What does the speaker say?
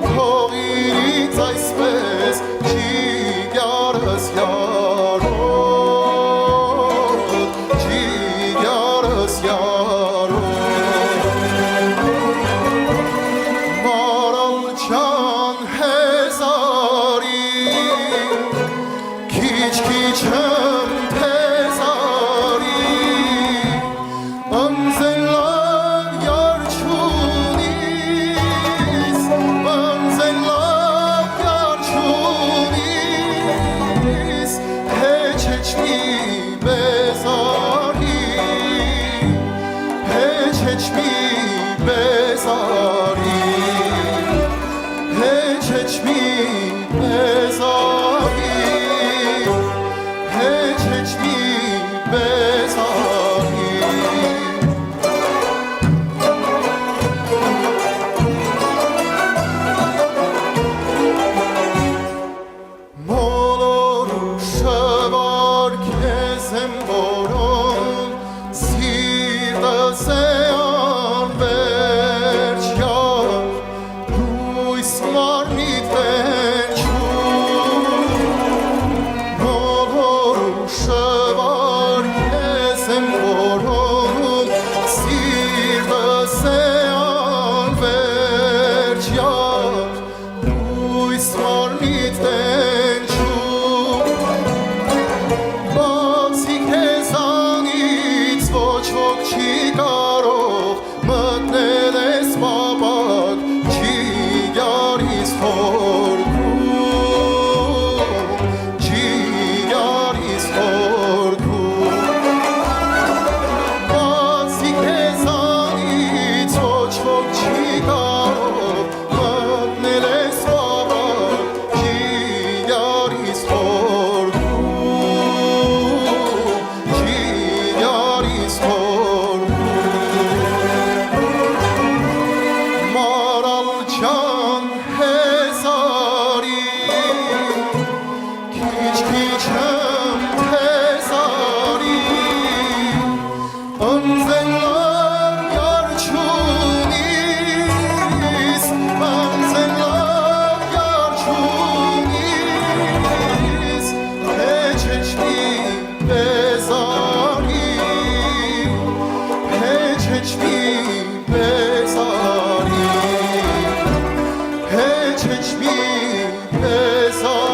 Թողիր այսպես ջիգարս յարոտ, ջիգարս յարոտ Մարալ ջան հեզարի Քիչ-քիչ եմ թեզարի Ամզեն լավ յար չունիս Ամզեն լավ յար չունիս Հեչ մի բեզարի Հեչ մի բեզարի Հեչ մի բեզարի Հեչ մի բեզարի Մոլորու շվար քեզ եմ որոն Սիրտս է անվերջ յար Լույս մարմիտ վենչում Մոլորու շվար քեզ եմ որոն Սիրտս է անվերջ յար Լույս մարմիտ վենչում Բացի քեզանից ոչ ոք չի կարող Մտնել ես մապակ ջիգարիս խորքում Ջիգարիս խորքում Բացի քեզանից ոչ ոք չի կարող Մտնել ես մապակ ջիգարիս խորքում Ջիգարիս խորքում Մարալ ջան հեզարի Քիչ-քիչ եմ թեզարի Ամզեն լավ յար չունիս Ամզեն լավ յար չունիս Հեչ մի բեզարի Հեչ մի բեզարի Հեչ մի բեզարի